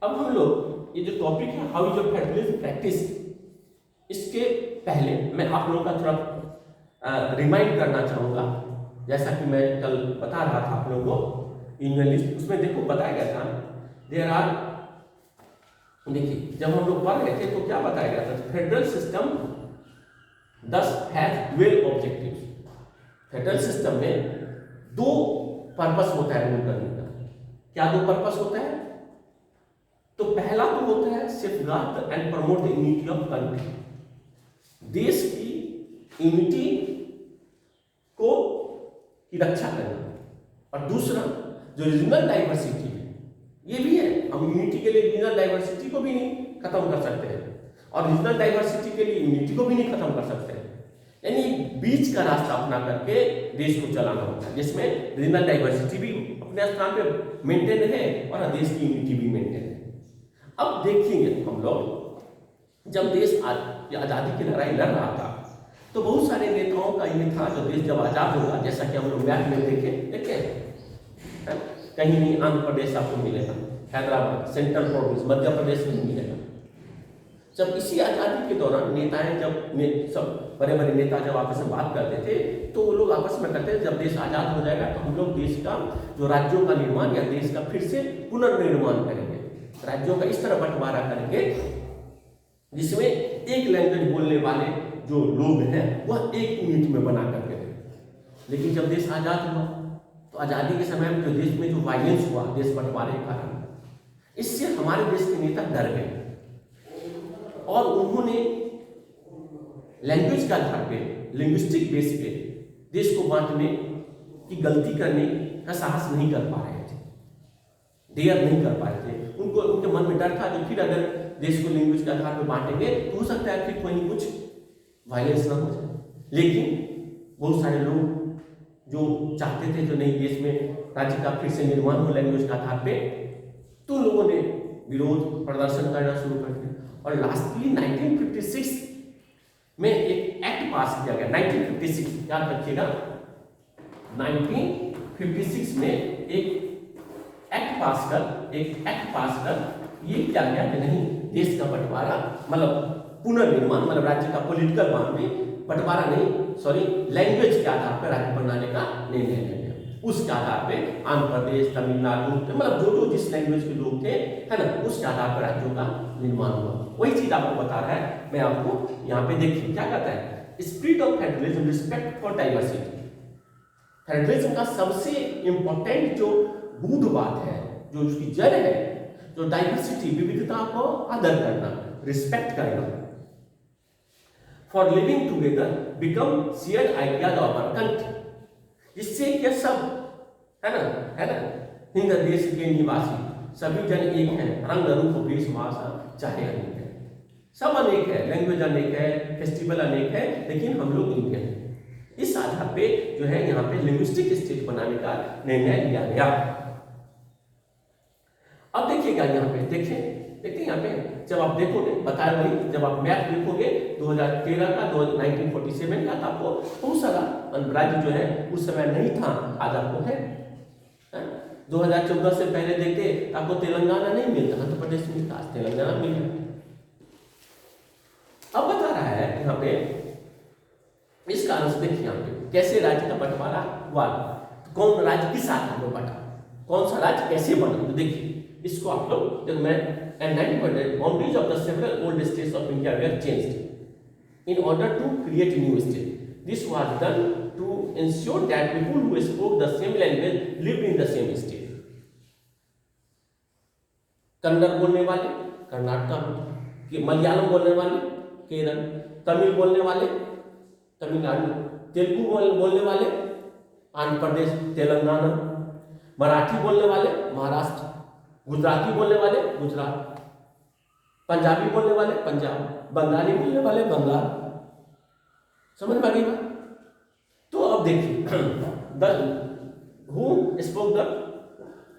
अब हम लोग ये जो टॉपिक है how is your federalism practice, इसके पहले मैं आप लोगों का थोड़ा रिमाइंड करना चाहूँगा। जैसा कि मैं कल बता रहा था आप लोगों को यूनियन लिस्ट, उसमें देखो बताया गया था देयर आर, देखिए जब हम लोग पढ़ रहे थे तो क्या बताया गया था, फेडरल सिस्टम दस has dual objectives. Federal system में दो पर्पस होता है रूल करने का। क्या दो पर्पस होता है? तो पहला तो होता है safeguard and promote the unity of country, देश की यूनिटी को की रक्षा करना। और दूसरा जो रीजनल डाइवर्सिटी है, ये भी है, हम यूनिटी के लिए रीजनल डाइवर्सिटी को भी नहीं खत्म कर सकते हैं और रीजनल डाइवर्सिटी के लिए यूनिटी को भी नहीं खत्म कर सकते हैं। यानी बीच का रास्ता अपना करके देश को चलाना होता है, जिसमें रीजनल डाइवर्सिटी भी अपने स्थान पे मेंटेन है और देश की यूनिटी भी मेंटेन है। अब देखेंगे हम लोग, जब देश आज़ादी की लड़ाई लड़ रहा था तो बहुत सारे नेताओं का ये था, जो देश जब आज़ाद होगा, जैसा कि हम लोग मैप में देखे कहीं नहीं आंध्र प्रदेश आपको मिलेगा, हैदराबाद सेंट्रल प्रोविंस मध्य प्रदेश नहीं मिलेगा। जब इसी आज़ादी के दौरान नेताएं सब बड़े बड़े नेता जब आपस में बात करते थे तो वो लोग आपस में करते थे, जब देश आज़ाद हो जाएगा तो हम लोग देश का जो राज्यों का निर्माण या देश का फिर से पुनर्निर्माण करेंगे, राज्यों का इस तरह बंटवारा करेंगे जिसमें एक लैंग्वेज बोलने वाले जो लोग हैं वह एक यूनिट में बना करके रहे। लेकिन जब देश आज़ाद हुआ तो आज़ादी के समय में जो देश में जो वायलेंस हुआ देश बंटवारे के कारण, इससे हमारे देश के नेता डर गए और उन्होंने लैंग्वेज के आधार पे, लिंग्विस्टिक बेस पे देश को बांटने की गलती करने का साहस नहीं कर पा रहे थे, डेयर नहीं कर पाए थे। उनको उनके मन में डर था कि फिर अगर देश को लैंग्वेज के आधार पे बांटेंगे तो हो सकता है फिर कोई कुछ वायलेंस ना हो जाए। लेकिन बहुत सारे लोग जो चाहते थे जो नई देश में राज्य का फिर से निर्माण हो लैंग्वेज के आधार पे, तो लोगों ने विरोध प्रदर्शन करना शुरू कर दिया और लास्टली 1956 में एक एक्ट पास किया गया। 1956 याद रखिएगा, 1956 में एक एक्ट पास कर ये किया गया कि नहीं, देश का बंटवारा मतलब पुनर्निर्माण मतलब राज्य का पॉलिटिकल बंटवारा नहीं, सॉरी, लैंग्वेज के आधार पर राज्य बनाने का निर्णय लिया गया। उसके आधार पे आंध्र प्रदेश, तमिलनाडु, मतलब जो जिस लैंग्वेज के लोग थे, है ना, उसके आधार पर राज्यों का निर्माण हुआ। वही चीज आपको बता रहा है मैं आपको यहाँ पे। देखिए क्या कहता है, spirit of federalism, respect for diversity. Federalism का सबसे इंपॉर्टेंट जो मूल बात है, जो उसकी जड़ है, जो डाइवर्सिटी विविधता को आदर करना, रिस्पेक्ट करना, for living together become shared ideas of our country, जिससे कि सब है ना हिंद देश के निवासी सभी जन एक हैं, रंग रूप वेश भाषा चाहे अनेक है, सब अनेक है, लैंग्वेज अनेक है, फेस्टिवल अनेक है, लेकिन हम लोग इंडियन हैं। इस आधार पे जो है यहाँ पे लिंग्विस्टिक स्टेट बनाने का निर्णय लिया गया। अब देखिएगा यहाँ पे, देखिए यहाँ पे जब आप देखोगे, बताया वही, जब आप मैप देखोगे 2013 का 1947 का, तो आपको बहुत सारा राज्य जो है उस समय नहीं था, आज आपको है। 2014 से पहले देखते आपको तेलंगाना नहीं मिलता, मध्य प्रदेश मिलता, आज तेलंगाना मिल रहा। अब बता रहा है यहाँ पे इस कारण से, देखिए यहाँ पे कैसे राज्य का बंटवारा हुआ, कौन राज्य किस आधार पर बंटा, कौन सा राज्य कैसे बना। तो देखिए इसको आप लोग, जब मैं boundaries of the several old states of India were changed in order to create new state. This was done to ensure that people who spoke the same language lived in the same state. Kannada बोलने वाले कर्नाटक, मलयालम बोलने वाले केरल, तमिल बोलने वाले तमिलनाडु, तेलुगु बोलने वाले आंध्र प्रदेश तेलंगाना, मराठी बोलने वाले महाराष्ट्र, गुजराती बोलने वाले गुजरात, पंजाबी बोलने वाले पंजाब, बंगाली बोलने वाले बंगाल। समझ में आ गई बात? तो अब देखिए who spoke the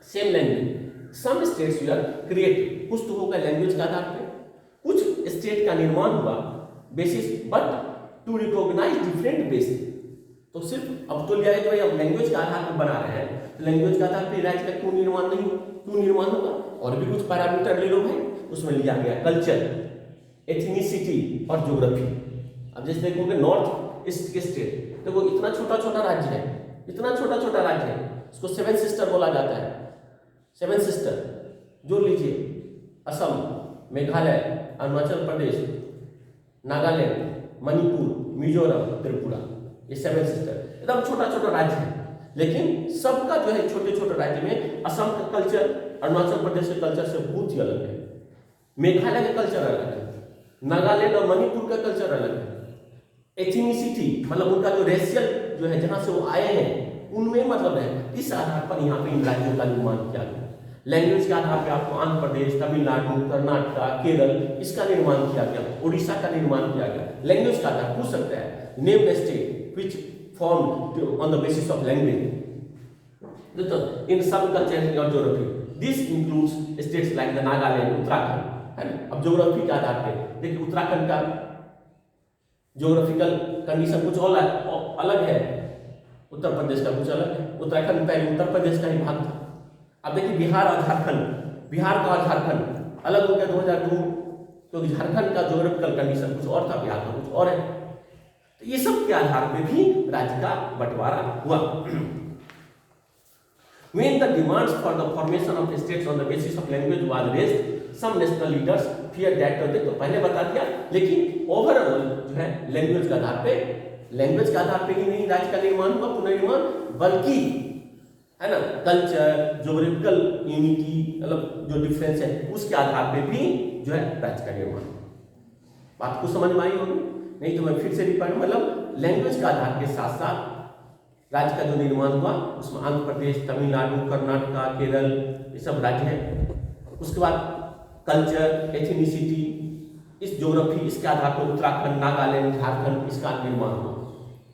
same language, some states were created, कुछ तो होगा लैंग्वेज के आधार पे, कुछ स्टेट का निर्माण हुआ basis, but to recognise different basis, तो सिर्फ अब तो लिया है कि भाई अब लैंग्वेज के आधार पर बना रहे हैं, तो लैंग्वेज के आधार पर राज्य का क्यों निर्माण नहीं हो, क्यों निर्माण होगा? और भी कुछ पैरामीटर ले लो भाई, उसमें लिया गया कल्चर, एथनिसिटी और ज्योग्राफी। अब जैसे देखोगे नॉर्थ ईस्ट के स्टेट, देखो इतना छोटा छोटा राज्य है, इतना छोटा छोटा राज्य है, इसको सेवन सिस्टर बोला जाता है। सेवन सिस्टर जो लीजिए, असम, मेघालय, अरुणाचल प्रदेश, नागालैंड, मणिपुर, मिजोरम, त्रिपुरा, ये सेवन सिस्टर एकदम छोटा छोटा राज्य है, लेकिन सबका जो है छोटे छोटे राज्य में असम का कल्चर अरुणाचल प्रदेश के कल्चर से बहुत ही अलग है, मेघालय का कल्चर अलग है, नागालैंड और मणिपुर का कल्चर अलग है। एथनिसिटी मतलब उनका जो रेशियल जो है जहां से वो आए हैं उनमें मतलब है, इस आधार पर यहाँ पे इन राज्यों का निर्माण किया गया। लैंग्वेज के आधार पर आपको आंध्र प्रदेश, तमिलनाडु, कर्नाटक, केरल इसका निर्माण किया गया, उड़ीसा का निर्माण किया गया। लैंग्वेज का आधार पूछ सकता है, name the state which formed on the basis of language in सब कल्चर और geography, this includes states like the Nagaland, Uttarakhand, है ना। अब ज्योग्राफी के आधार पे देखिए उत्तराखंड का ज्योग्राफिकल कंडीशन कुछ और अलग है, उत्तर प्रदेश का कुछ अलग है। उत्तराखंड पहले उत्तर प्रदेश का ही भाग था। अब देखिए बिहार और झारखंड, बिहार का और झारखंड अलग हो गया 2002, क्योंकि झारखंड का ज्योग्राफिकल कंडीशन कुछ और था, बिहार का कुछ और है। तो ये सब के आधार पे भी राज्य का बंटवारा हुआ। When the demands for the formation of states on the basis of language was raised, some national leaders feared that, तो पहले बता दिया, लेकिन ओवरऑल जो है लैंग्वेज के आधार पे, लैंग्वेज के आधार पे ही नहीं राज्य का निर्माण हुआ, पुनर्निर्माण, बल्कि है ना कल्चर, ज्योग्राफिकल यूनिटी मतलब जो डिफरेंस है उसके आधार पे भी जो है राज्य का निर्माण। बात को समझ में आई होगी? नहीं तो मैं फिर से रिपीट, मतलब लैंग्वेज के आधार के साथ साथ राज्य का जो निर्माण हुआ उसमें आंध्र प्रदेश, तमिलनाडु, कर्नाटक, केरल ये सब राज्य हैं। उसके बाद कल्चर, एथनिसिटी, इस ज्योग्राफी इसके आधार पर उत्तराखंड, नागालैंड, झारखंड इसका निर्माण हुआ।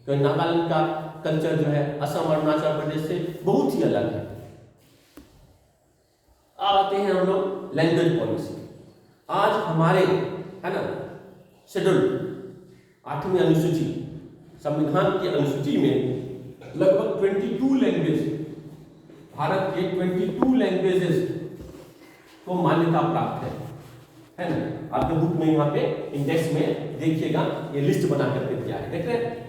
तो नागालैंड का कल्चर जो है असम, अरुणाचल प्रदेश से बहुत ही अलग है। अब आते हैं हम लोग लैंग्वेज पॉलिसी। आज हमारे है ना शेड्यूल 8वीं अनुसूची, संविधान की अनुसूची में लगभग 22 लैंग्वेज, भारत के 22 लैंग्वेजेस को मान्यता प्राप्त है ना। आपके बुक में यहाँ पे इंडेक्स में देखिएगा ये लिस्ट बना करके दिया है, देख रहे हैं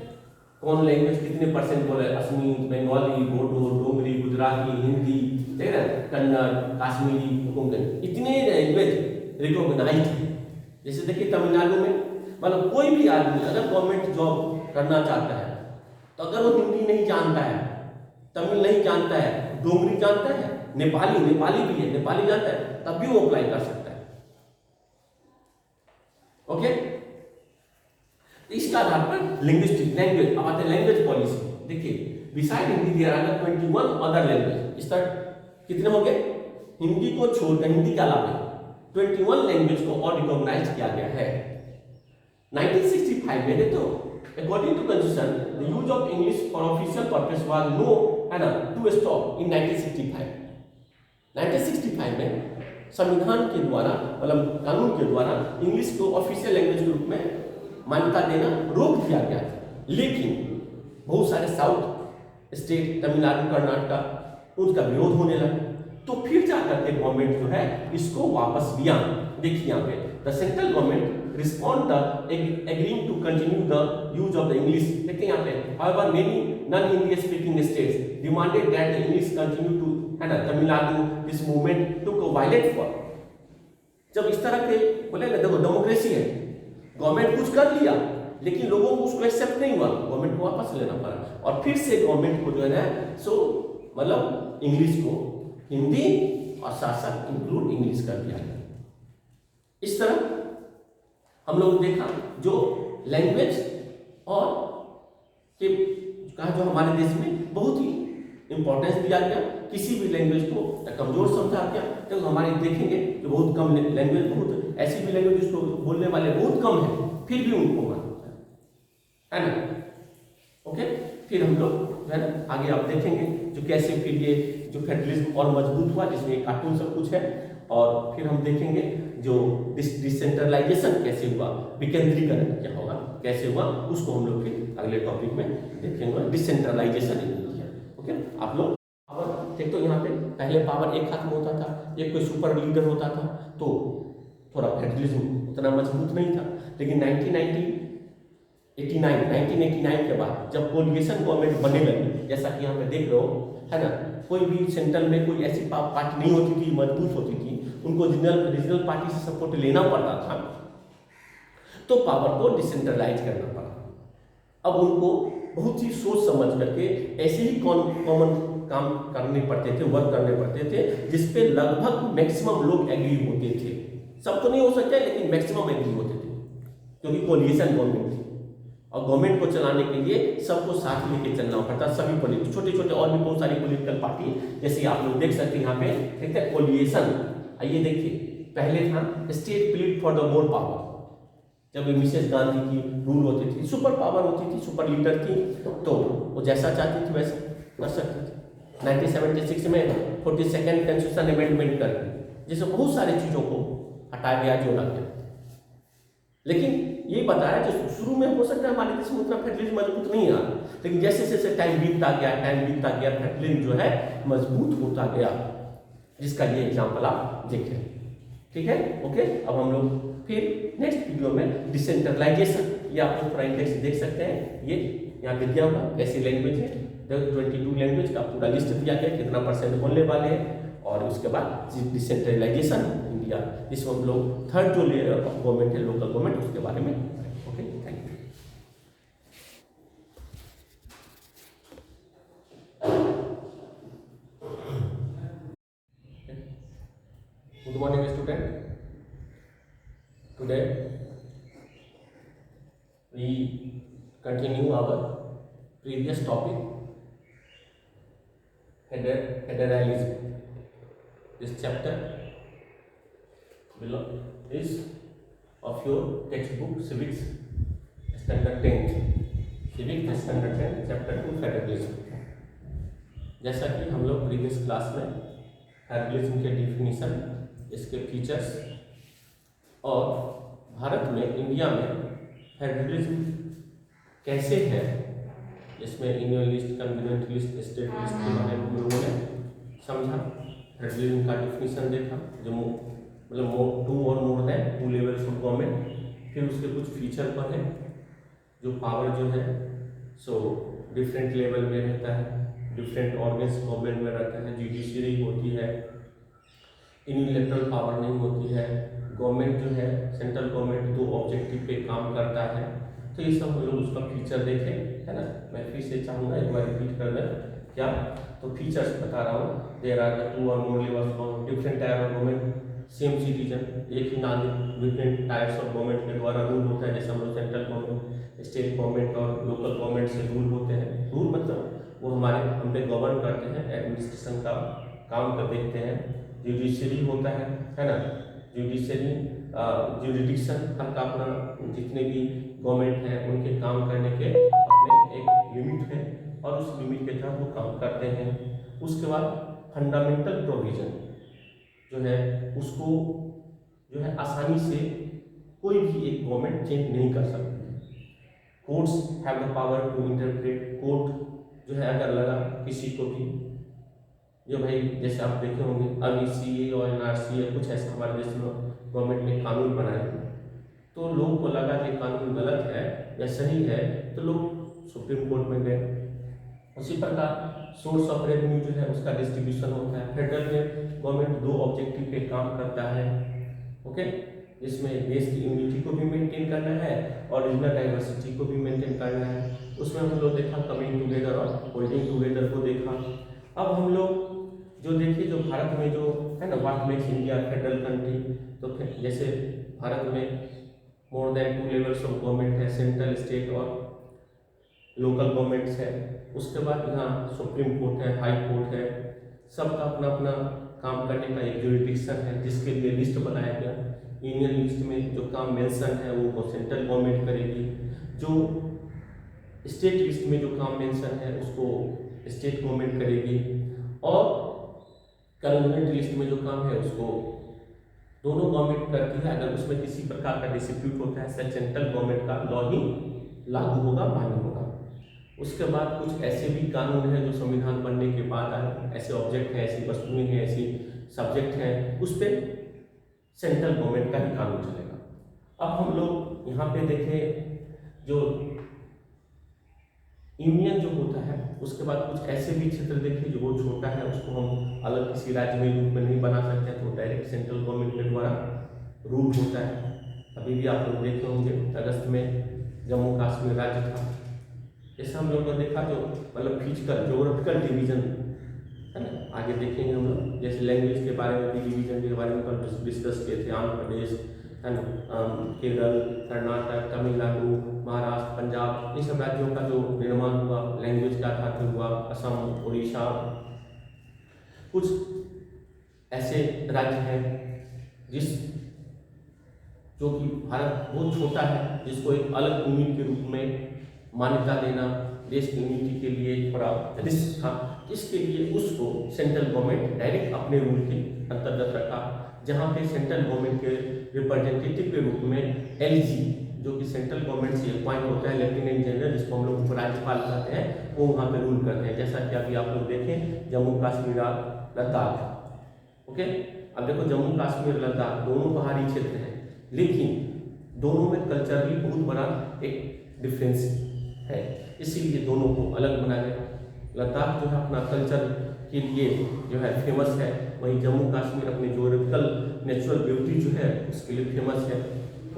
कौन लैंग्वेज कितने परसेंट बोले, असमी, बंगाली, बोडो, डोगरी, गुजराती, हिंदी, देख रहे हैं कन्नड़, काश्मीरी, कोंकणी, इतने लैंग्वेज रिकॉग्नाइज्ड है। जैसे देखिए तमिलनाडु में मतलब कोई भी आदमी अगर गवर्नमेंट जॉब करना चाहता है तो अगर वो हिंदी नहीं जानता है, तमिल नहीं जानता है, डोगरी जानता है, नेपाली भी है, नेपाली जानता है, तब भी वो अप्लाई कर सकता है। ओके, इसका आधार पर लिंग्विस्टिक लैंग्वेज। अब आते हैं लैंग्वेज पॉलिसी। देखिए beside Hindi there are 21 other language. इस तरह कितने हो गए? हिंदी को छोड़कर, हिंदी के अलावा 21 लैंग्वेज को और रिकॉग्नाइज किया गया है। 1965 में तो according to constitution the use of English for official purpose was no है ना to stop in 1965। 1965 में संविधान के द्वारा मतलब कानून के द्वारा इंग्लिश को ऑफिशियल लैंग्वेज के रूप में मान्यता देना रोक दिया गया था। लेकिन बहुत सारे साउथ स्टेट, तमिलनाडु, कर्नाटक उनका विरोध होने लगा, तो फिर जाकर के गवर्नमेंट जो है इसको वापस लिया। देखिए यहाँ पे the central government respond the agreeing to continue the use of the English। देखते हैं यहाँ पे however many non-Hindi speaking states demanded that the English continue to है ना Tamil Nadu this movement took a violent form। जब इस तरह के बोले ना, देखो डेमोक्रेसी है, गवर्नमेंट कुछ कर लिया लेकिन लोगों को उसको एक्सेप्ट नहीं हुआ, गवर्नमेंट को वापस लेना पड़ा और फिर से गवर्नमेंट को जो है ना सो मतलब इंग्लिश को हिंदी और साथ साथ इंक्लूड इंग्लिश कर दिया गया। इस तरह हम लोग देखा जो लैंग्वेज और के कहा जो हमारे देश में बहुत ही इंपॉर्टेंस दिया गया, किसी भी लैंग्वेज को कमजोर समझा गया। तो हमारे देखेंगे कि बहुत कम लैंग्वेज, बहुत ऐसी भी लैंग्वेज जिसको बोलने वाले बहुत कम है, फिर भी उनको मानता है ना। ओके, फिर हम लोग जो है ना आगे आप देखेंगे जो कैसे फिर ये जो फेडरलिज्म और मजबूत हुआ, जिसमें कार्टून सब कुछ है, और फिर हम देखेंगे जो डिसेंट्रलाइजेशन कैसे हुआ, विकेंद्रीकरण क्या होगा कैसे हुआ, उसको हम लोग फिर अगले टॉपिक में देखेंगे डिसेंट्रलाइजेशन इन इंडिया। ओके, आप लोग पावर देख, तो यहाँ पे पहले पावर एक हाथ में होता था, एक कोई सुपर लीडर होता था, तो थोड़ा फेडरलिज्म उतना मजबूत नहीं था। लेकिन 1989 के बाद जब कोलिएशन गवर्नमेंट बनने लगी, जैसा कि यहाँ पे देख रहे हो, है ना, कोई भी सेंट्रल में कोई ऐसी पार्टी नहीं होती थी, मजबूत होती थी, उनको रीजनल पार्टी से सपोर्ट लेना पड़ता था, तो पावर को डिसेंट्रलाइज करना पड़ा। अब उनको बहुत ही सोच समझ करके ऐसे ही कॉमन काम करने पड़ते थे, वर्क करने पड़ते थे, जिसपे लगभग मैक्सिमम लोग एग्री होते थे। सब तो नहीं हो सकता, लेकिन मैक्सिमम एग्री होते थे, क्योंकि कोलिएशन गवर्नमेंट थी और गवर्नमेंट को चलाने के लिए सबको साथ लेके चलना पड़ता। सभी छोटे छोटे और भी बहुत सारी पॉलिटिकल पार्टी, जैसे आप लोग देख सकते हैं यहाँ पे, देखते हैं कोलिएशन। आइए देखिए, पहले था state plead for the more power, जब मिसेस गांधी की रूल होती थी, सुपर पावर होती थी, सुपर लीडर थी, तो वो जैसा चाहती थी वैसा कर सकती थी। 1976 में 42nd कॉन्स्टिट्यूशन अमेंडमेंट कर दी, जिससे बहुत सारी चीज़ों को हटाया गया, जोड़ा गया। लेकिन ये बताया जो शुरू में हो सकता है हमारे देश में उतना फेडरलिज्म मजबूत नहीं आ, लेकिन जैसे जैसे टाइम बीतता गया फेडरलिज्म जो है मजबूत होता गया, जिसका ये एग्जाम्पल आप देखें। ठीक है, ओके। अब हम लोग फिर नेक्स्ट वीडियो में डिसेंट्रलाइजेशन, ये आप लोग पूरा इंडेक्स देख सकते हैं, ये यहाँ पे दिया हुआ कैसी लैंग्वेज है, 22 लैंग्वेज का पूरा लिस्ट दिया गया, कितना % बोलने वाले हैं, और उसके बाद डिसेंट्रलाइजेशन इंडिया, जिसमें हम लोग थर्ड जो लेयर ऑफ गवर्नमेंट है, लोकल गवर्नमेंट, उसके बारे में। Okay, thank you. Good morning, student. Today we continue our previous topic, federalism. This chapter is of your textbook Civics Standard 10th, Civics Standard 10, Chapter 2, federalism. जैसा कि हम लोग previous class में federalism के definition, इसके फीचर्स, और भारत में, India में फेडरलिज्म कैसे है, इसमें union list, convenient list, state list के बारे में हम लोगों ने समझा, फेडरलिज्म का डिफिनीशन देखा, जो मतलब 2 और more than 2 levels of government. फिर उसके कुछ फीचर पर है, जो पावर जो है सो डिफरेंट लेवल में रहता है, डिफरेंट ऑर्गन्स गवर्नमेंट में रहता है, जुडिशरी होती है, यूनिलैटरल पावर नहीं होती है, गवर्नमेंट जो है, सेंट्रल गवर्नमेंट 2 ऑब्जेक्टिव पे काम करता है। तो ये सब हम लोग उसका फीचर देखें, है ना। मैं फिर से चाहूँगा एक बार रिपीट कर दें क्या, तो फीचर्स बता रहा हूँ। देयर आर द 2 और more levels of different type of government, same citizen, एक ही नागरिक, डिफरेंट टाइप्स ऑफ गवर्नमेंट के द्वारा रूल होता है, जैसे हम लोग सेंट्रल गवर्नमेंट, स्टेट गवर्नमेंट और लोकल गवर्नमेंट से रूल होते हैं। रूल मतलब वो हम पे गवर्न करते हैं, एडमिनिस्ट्रेशन का काम कर देखते हैं। जुडिशरी होता है ना, जुडिशरी जुडिक्शन का अपना, जितने भी गवर्नमेंट हैं उनके काम करने के अपने एक लिमिट है, और उस लिमिट के तहत वो काम करते हैं। उसके बाद फंडामेंटल प्रोविजन जो है, उसको जो है आसानी से कोई भी एक गवर्नमेंट चेंज नहीं कर सकती। Courts have the power to interpret, court जो है अगर लगा किसी को भी, जो भाई जैसे आप देखे होंगे अभी CA और NRC या कुछ ऐसा हमारे देश में गवर्नमेंट ने कानून बनाए, तो लोगों को लगा कि कानून गलत है या सही है, तो लोग सुप्रीम कोर्ट में गए। उसी प्रकार सोर्स ऑफ रेवेन्यू जो है उसका डिस्ट्रीब्यूशन होता है। फेडरल में गवर्नमेंट 2 ऑब्जेक्टिव पे काम करता है, ओके, इसमें देश की यूनिटी को भी मेंटेन करना है और रीजनल डाइवर्सिटी को भी मेंटेन करना है। उसमें हम लोग देखा कमिंग टुगेदर और होल्डिंग टुगेदर को देखा। अब हम लोग जो देखिए, जो भारत में जो है ना, what makes India federal country, तो जैसे भारत में more than 2 levels of government है, सेंट्रल, स्टेट और लोकल गवर्नमेंट्स है। उसके बाद यहाँ सुप्रीम कोर्ट है, हाई कोर्ट है, सबका अपना अपना काम करने का एक जुरिडिक्शन है, जिसके लिए लिस्ट बनाया गया। यूनियन लिस्ट में जो काम मेंशन है वो सेंट्रल गवर्नमेंट करेगी, जो स्टेट लिस्ट में जो काम मेंशन है उसको स्टेट गवर्नमेंट करेगी, और कन्वीनियंट लिस्ट में जो काम है उसको दोनों गवर्नमेंट करती है। अगर उसमें किसी प्रकार का डिस्प्यूट होता है, सेंट्रल गवर्नमेंट का लॉ ही लागू होगा, मान्य होगा। उसके बाद कुछ ऐसे भी कानून हैं जो संविधान बनने के बाद आए, ऐसे ऑब्जेक्ट हैं, ऐसी वस्तुएं हैं, ऐसी सब्जेक्ट हैं, उस पर सेंट्रल गवर्नमेंट का ही कानून चलेगा। अब हम लोग यहाँ पे देखें, जो यूनियन जो होता है, उसके बाद कुछ ऐसे भी क्षेत्र देखिए जो बहुत छोटा है, उसको हम अलग किसी राज्य में रूप में नहीं बना सकते, तो डायरेक्ट सेंट्रल गवर्नमेंट के द्वारा रूल होता है। अभी भी आप लोग देखे होंगे अगस्त में जम्मू कश्मीर राज्य था, जैसे हम लोगों ने देखा, जो मतलब फिजिकल जोग्राफिकल डिवीजन है ना, आगे देखेंगे हम लोग, जैसे लैंग्वेज के बारे में भी डिवीजन के बारे में कल डिस्कस किए थे। आंध्र प्रदेश है ना, केरल, कर्नाटक, तमिलनाडु, महाराष्ट्र, पंजाब, इन सब राज्यों का जो निर्माण हुआ लैंग्वेज के आधार पर हुआ। असम, उड़ीसा, कुछ ऐसे राज्य हैं जो कि भारत बहुत छोटा है, जिसको एक अलग यूनिट के रूप में मान्यता देना देश की यूनिटी के लिए थोड़ा रिस्क था। इसके लिए उसको सेंट्रल गवर्नमेंट डायरेक्ट अपने रूल के अंतर्गत रखा, जहाँ पे सेंट्रल गवर्नमेंट के रिप्रेजेंटेटिव के रूप में एलजी, जो कि सेंट्रल गवर्नमेंट से अपॉइंट होता है, लेफ्टिनेंट जनरल, जिसको हम लोग उपराज्यपाल कहते हैं, वो वहाँ पे रूल करते हैं। जैसा कि अभी आप लोग देखें जम्मू कश्मीर और लद्दाख, ओके। अब देखो जम्मू कश्मीर लद्दाख दोनों पहाड़ी क्षेत्र हैं, लेकिन दोनों में कल्चरली बहुत बड़ा एक डिफरेंस है, इसीलिए दोनों को अलग बनाया गया। लद्दाख जो है अपना कल्चर के लिए जो है फेमस है, वहीं जम्मू कश्मीर अपने जोग्राफिकल नेचुरल ब्यूटी जो है उसके लिए फेमस है,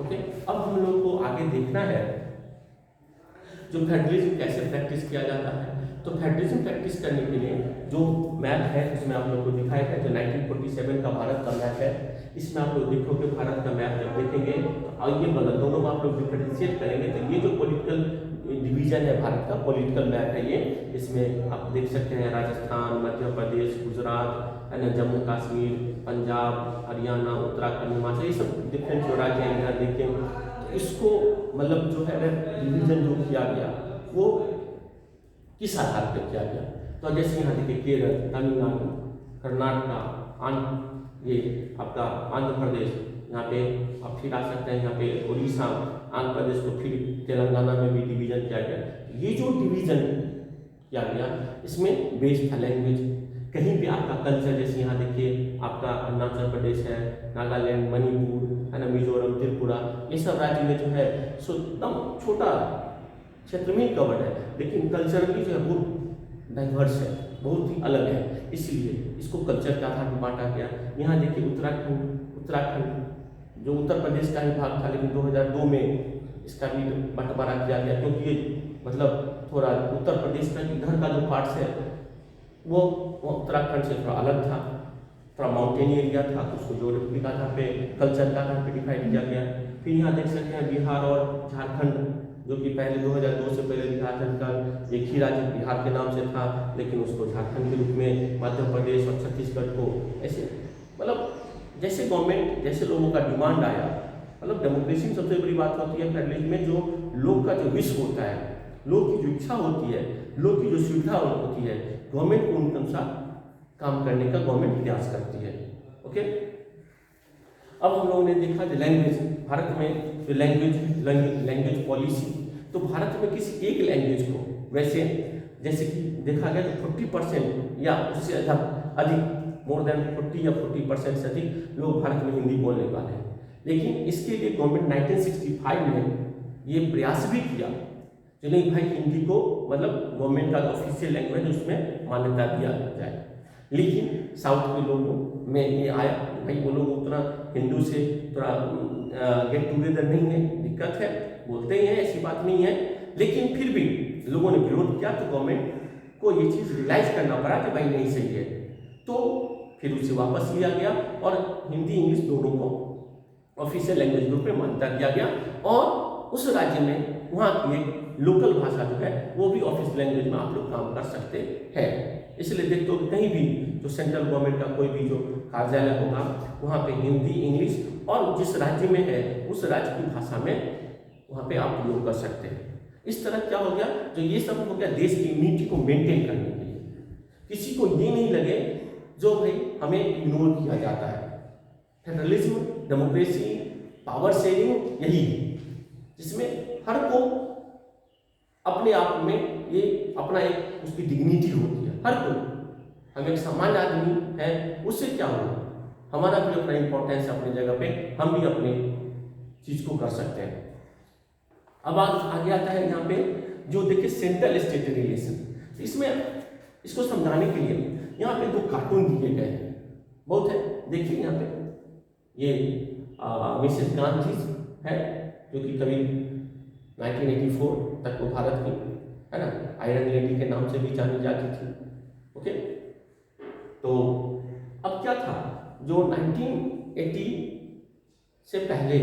ओके। अब हम लोग को आगे देखना है जो फेडरलिज्म कैसे प्रैक्टिस किया जाता है। तो फेडरलिज्म प्रैक्टिस करने के लिए जो मैप है उसमें आप लोग को दिखाया है, जो 1947 का भारत का मैप है, इसमें आप लोग देखोगे भारत का मैप जब देखेंगे तो ये बगल दोनों में आप लोग डिफरेंशिएट करेंगे, तो ये जो पॉलिटिकल डिवीजन है भारत का, पॉलिटिकल मैप है ये, इसमें आप देख सकते हैं राजस्थान, मध्य प्रदेश, गुजरात है ना, जम्मू कश्मीर, पंजाब, हरियाणा, उत्तराखंड, हिमाचल, ये सब डिफरेंट जो राज्य हैं इधर देखें। तो इसको मतलब जो है डिवीजन जो किया गया वो किस आधार पर किया गया, तो जैसे यहाँ देखिए केरल, तमिलनाडु, कर्नाटक, ये आपका आंध्र प्रदेश, यहाँ पे आप फिर आ सकते हैं, यहाँ पे उड़ीसा, आंध्र प्रदेश को फिर तेलंगाना में भी डिवीजन किया गया। ये जो डिवीजन किया गया इसमें बेस्ड था लैंग्वेज, कहीं भी आपका कल्चर, जैसे यहाँ देखिए आपका अरुणाचल प्रदेश है, नागालैंड, मणिपुर है ना, मिजोरम, त्रिपुरा, ये सब राज्य में जो है सो एकदम छोटा क्षेत्र में ही कवर्ड है, लेकिन कल्चरली जो है बहुत डाइवर्स है, बहुत ही अलग है, इसलिए इसको कल्चर के आधार पर बांटा गया। यहाँ देखिए उत्तराखंड जो उत्तर प्रदेश का ही भाग था, लेकिन 2002 में इसका भी बंटवारा किया गया, क्योंकि ये मतलब थोड़ा उत्तर प्रदेश का इधर का जो पार्ट्स है वो उत्तराखंड से थोड़ा अलग था, थोड़ा माउंटेन एरिया था, तो उसको ज्योग्राफी का आधार पे, कल्चर का आधार पे डिवाइड किया गया। फिर यहाँ देख सकते हैं बिहार और झारखंड, जो कि पहले 2002 से पहले झारखंड का एक ही राज्य बिहार के नाम से था, लेकिन उसको झारखंड के रूप में मध्य प्रदेश और छत्तीसगढ़ को ऐसे मतलब जैसे गवर्नमेंट, जैसे लोगों का डिमांड आया, मतलब डेमोक्रेसी में सबसे बड़ी बात होती है फेडरलिज्म में, जो लोग का जो विश होता है, लोग की जो इच्छा होती है, लोग की जो सुविधा होती है, गवर्नमेंट को उनके अनुसार काम करने का गवर्नमेंट प्रयास करती है, ओके। अब हम लोगों ने देखा जो लैंग्वेज, भारत में जो लैंग्वेज पॉलिसी, तो भारत में किसी एक लैंग्वेज को, वैसे जैसे कि देखा गया तो 40% या उससे अधिक मोर देन 40 या 40% से अधिक लोग भारत में हिंदी बोलने वाले हैं, लेकिन इसके लिए गवर्नमेंट 1965 में ये प्रयास भी किया कि नहीं भाई हिंदी को मतलब गवर्नमेंट का ऑफिशियल लैंग्वेज उसमें मान्यता दिया जाए, लेकिन साउथ के लोगों में ये आया भाई वो लोग उतना हिंदू से थोड़ा गेट टुगेदर नहीं है, दिक्कत है, बोलते ही हैं, ऐसी बात नहीं है, लेकिन फिर भी लोगों ने विरोध किया, तो गवर्नमेंट को ये चीज़ रियलाइज करना पड़ा कि भाई नहीं सही है, तो फिर उसे वापस लिया गया और हिंदी इंग्लिश दोनों को ऑफिशियल लैंग्वेज ग्रुप में मान्यता दिया गया, और उस राज्य में वहाँ की एक लोकल भाषा जो है वो भी ऑफिस लैंग्वेज में आप लोग काम कर सकते हैं। इसलिए देखते हो कि कहीं भी जो सेंट्रल गवर्नमेंट का कोई भी जो कार्यालय होगा वहाँ पे हिंदी, इंग्लिश और जिस राज्य में है उस राज्य की भाषा में वहाँ पे आप प्रयोग कर सकते हैं। इस तरह क्या हो गया, जो ये सब हो गया देश की यूनिटी को मेंटेन करने के लिए, किसी को ये नहीं लगे जो भाई हमें इग्नोर किया जाता है। फेडरलिज्म, डेमोक्रेसी, पावर शेयरिंग यही है जिसमें हर को अपने आप में ये अपना एक उसकी डिग्निटी होती है। हर कोई, हम एक सामान्य आदमी है, उससे क्या हो, हमारा भी अपना इंपॉर्टेंस है अपनी जगह पे, हम भी अपनी चीज को कर सकते हैं। अब आगे आता है यहाँ पे जो देखिए सेंट्रल स्टेट रिलेशन। इसमें इसको समझाने के लिए यहाँ पे 2 कार्टून दिए गए हैं, बहुत है। देखिए यहाँ पे ये मिसेस गांधी है जो कि कभी 1984 तक वो भारत की है ना आयरन लेडी के नाम से भी जानी जाती थी। ओके, तो अब क्या था, जो 1980 से पहले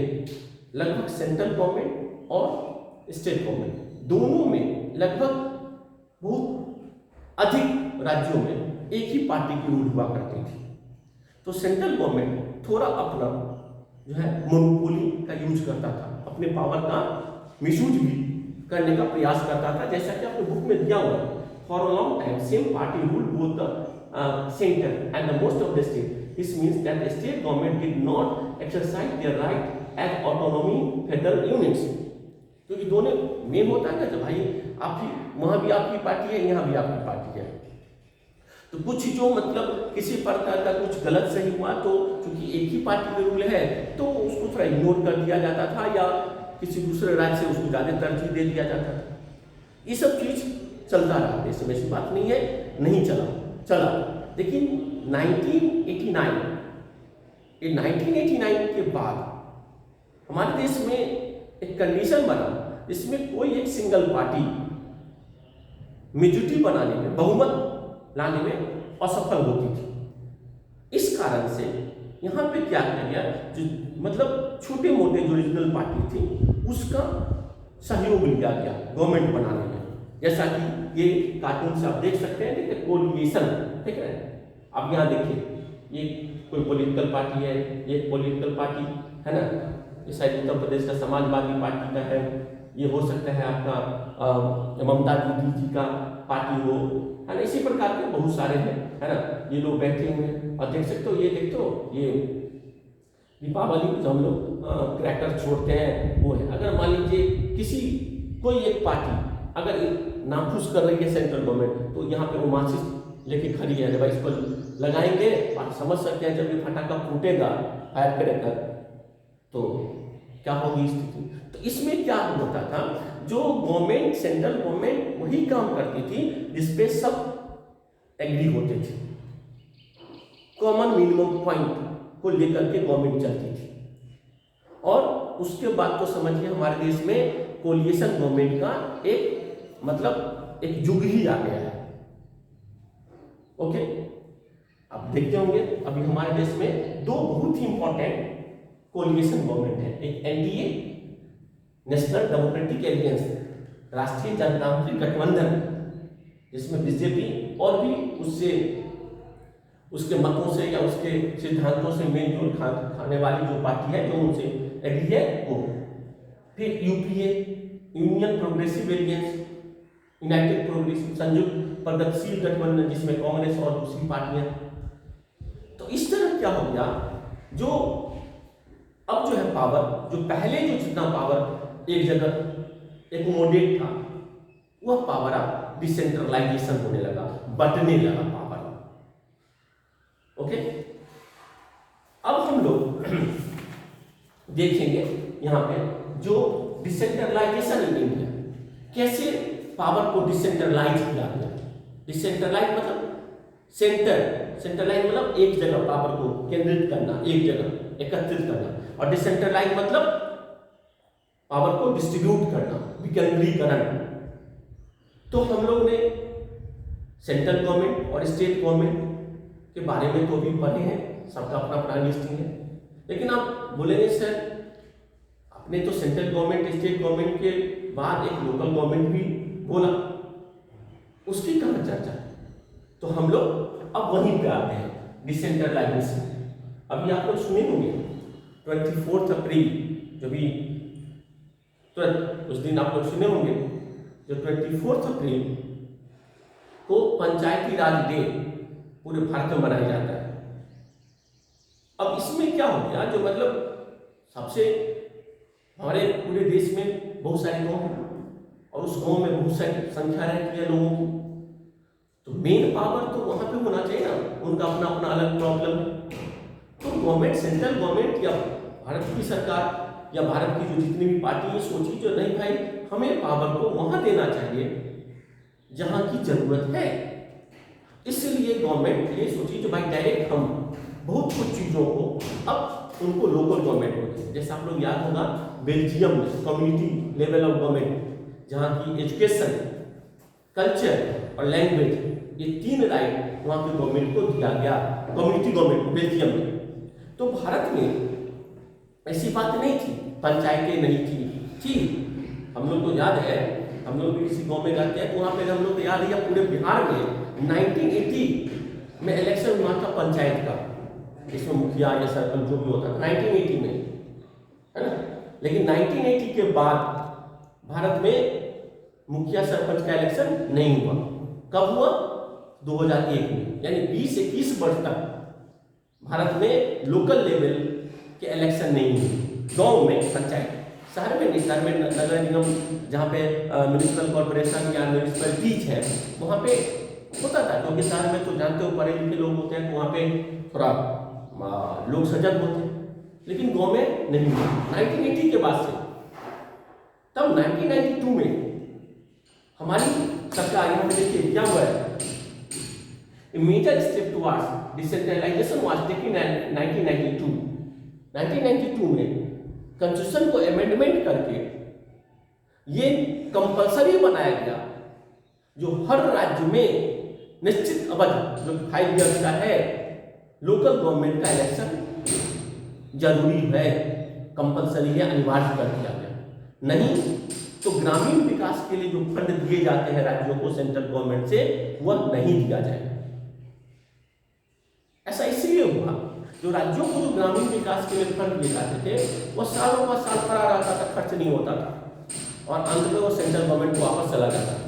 लगभग सेंट्रल गवर्नमेंट और स्टेट गवर्नमेंट दोनों में लगभग बहुत अधिक राज्यों में एक ही पार्टी की रूल हुआ करती थी। तो सेंट्रल गवर्नमेंट थोड़ा अपना जो है मोनोपोली का यूज करता था, अपने पावर का मिसयूज भी करने का प्रयास करता था, जैसा कि आपने बुक में दिया हुआ है। For a long time same party rule both the centre and the most of the state. This means that the state government did not exercise their right as autonomy federal units. क्योंकि दोनों में होता है ना, भाई आप ही वहां भी आपकी पार्टी है, यहाँ भी आपकी पार्टी है, तो कुछ जो मतलब किसी प्रकार का कुछ गलत सही हुआ तो क्योंकि एक ही पार्टी में रूल है तो उसको थोड़ा इग्नोर कर दिया जाता था, या किसी दूसरे राज्य से उसको ज़्यादा तरजीह दे दिया जाता था। ये सब चीज़ चलता रहा, देश में ऐसी बात नहीं है नहीं चला। लेकिन 1989 के बाद हमारे देश में एक कंडीशन बना जिसमें कोई एक सिंगल पार्टी मेजॉरिटी बनाने में, बहुमत लाने में असफल होती थी। इस कारण से यहाँ पे क्या किया गया, जो मतलब छोटे मोटे जो रीजनल पार्टी थी उसका सहयोग लिया गया गवर्नमेंट बनाने में। जैसा कि ये कार्टून से आप देख सकते हैं, देखिए कोलिएशन, ठीक है। अब यहाँ देखिए ये कोई पॉलिटिकल पार्टी है, ये पॉलिटिकल पार्टी है ना, ये शायद उत्तर प्रदेश का समाजवादी पार्टी का है, ये हो सकता है आपका ममता दीदी जी का पार्टी हो, है ना। इसी प्रकार के बहुत सारे हैं, है ना। ये लोग बैठे हुए हैं और देख सकते हो, ये देखते हो ये दीपावली में जो हम लोग क्रैकर छोड़ते हैं वो है। अगर मान लीजिए किसी कोई एक पार्टी अगर नाखुश कर रही है सेंट्रल गवर्नमेंट, तो यहाँ पे वो माचिस लेके खड़ी है, भाई इसको लगाएंगे, आप समझ सकते हैं जब ये फटाका फूटेगा फायर क्रैकर तो क्या होगी स्थिति। तो इसमें क्या होता था, जो गवर्नमेंट सेंट्रल गवर्नमेंट वही काम करती थी जिसपे सब एग्री होते थे, कॉमन मिनिमम पॉइंट को लेकर के गवर्नमेंट चलती थी। और उसके बाद तो समझिए हमारे देश में कोलिएशन गवर्नमेंट का एक मतलब एक युग ही आ गया है। ओके, आप देखते होंगे अभी हमारे देश में 2 बहुत ही इंपॉर्टेंट कोलिएशन गवर्नमेंट है, एक एनडीए नेशनल डेमोक्रेटिक एलियंस, राष्ट्रीय जनतांत्रिक गठबंधन, जिसमें बीजेपी और भी उसके मतों से या उसके सिद्धांतों से मेल जोल खाने वाली जो पार्टी है जो उनसे एग्री है वो। फिर UPA, union progressive aliens, United progressive, संयुक्त प्रगतिशील गठबंधन, जिसमें कांग्रेस और दूसरी पार्टियां। तो इस तरह क्या हो गया, जो अब जो है पावर, जो पहले जो जितना पावर एक जगह एकोमोडेट था, वह पावर अब डिसेंट्रलाइजेशन होने लगा, बंटने लगा पावर। ओके, अब हम लोग देखेंगे यहाँ पे जो डिसेंट्रलाइजेशन इन इंडिया, कैसे पावर को डिसेंट्रलाइज किया गया। डिसेंट्रलाइज मतलब सेंट्रलाइज मतलब एक जगह पावर को केंद्रित करना, एक जगह एकत्रित करना, और डिसेंट्रलाइज मतलब पावर को डिस्ट्रीब्यूट करना, विकेंद्रीकरण। तो हम लोग ने सेंट्रल गवर्नमेंट और स्टेट गवर्नमेंट के बारे में तो भी पढ़े हैं, सबका अपना अपना लिस्टिंग है। लेकिन आप बोलेंगे सर आपने तो सेंट्रल गवर्नमेंट स्टेट गवर्नमेंट के बाद एक लोकल गवर्नमेंट भी बोला, उसकी कहाँ चर्चा। तो हम लोग अब वहीं पे आते हैं, डिसेंट्रलाइजेशन। अभी आप लोग सुने होंगे 24 अप्रैल, जो भी तुरंत उस दिन आप लोग सुने होंगे, जो 24 अप्रैल को पंचायती राज डे पूरे भारत में मनाया जाता है। अब इसमें क्या हो गया, जो मतलब सबसे हमारे पूरे देश में बहुत सारे गाँव हैं, और उस गांव में बहुत सारी संख्या रहती है लोगों की, तो मेन पावर तो वहां पे होना चाहिए ना, उनका अपना अपना अलग प्रॉब्लम है। तो गवर्नमेंट, सेंट्रल गवर्नमेंट या भारत की सरकार या भारत की जो जितनी भी पार्टी सोची जो नहीं भाई हमें पावर को वहां देना चाहिए जहां की जरूरत है। इसलिए गवर्नमेंट ये सोची जो भाई डायरेक्ट हम बहुत कुछ चीजों को अब उनको लोकल गवर्नमेंट होते हैं। जैसे आप लोग याद होगा बेल्जियम में कम्युनिटी लेवल ऑफ गवर्नमेंट, जहाँ की एजुकेशन, कल्चर और लैंग्वेज ये 3 राइट वहाँ के गवर्नमेंट को दिया गया, कम्युनिटी गवर्नमेंट को बेल्जियम में। तो भारत में ऐसी बात नहीं थी, पंचायतें नहीं थी। हम लोग को याद है, हम लोग भी किसी गांव में जाते हैं तो वहाँ पे हम लोग को याद है पूरे बिहार में 1980 में इलेक्शन हुआ था पंचायत का, इसमें मुखिया या सरपंच जो भी होता था 1980 में, है ना। लेकिन 1980 के बाद भारत में मुखिया सरपंच का इलेक्शन नहीं हुआ। कब हुआ? 2001 में, यानी 20-21 वर्ष तक भारत में लोकल लेवल के इलेक्शन नहीं हुए। गांव में पंचायत, शहर में नहीं, शहर में नगर निगम जहाँ पे म्यूनिसिपल कॉर्पोरेशन या म्यूनिसिपलिटीज है वहाँ पे होता था, क्योंकि शहर में तो जानते हो पढ़े लिखे लोग होते हैं तो वहाँ पे थोड़ा लोग सजग होते हैं, लेकिन गांव में नहीं हुआ 1980 के बाद से। तब 1992 में हमारी सरकार, यहाँ पे देखिए क्या हुआ है, major step towards decentralisation was taken in 1992 में कॉन्स्टिट्यूशन को अमेंडमेंट करके ये कंपलसरी बनाया गया जो हर राज्य में निश्चित अवधि जो 5 ईयर्स का है लोकल गवर्नमेंट का इलेक्शन जरूरी है, कंपलसरी है, अनिवार्य कर दिया गया। नहीं तो ग्रामीण विकास के लिए जो फंड दिए जाते हैं राज्यों को सेंट्रल गवर्नमेंट से वह नहीं दिया जाएगा। ऐसा इसलिए हुआ जो राज्यों को जो ग्रामीण विकास के लिए फंड दिए जाते थे वह सालों का साल पड़ा रहता था, खर्च नहीं होता था और अंत में वो सेंट्रल गवर्नमेंट को वापस चला जाता था।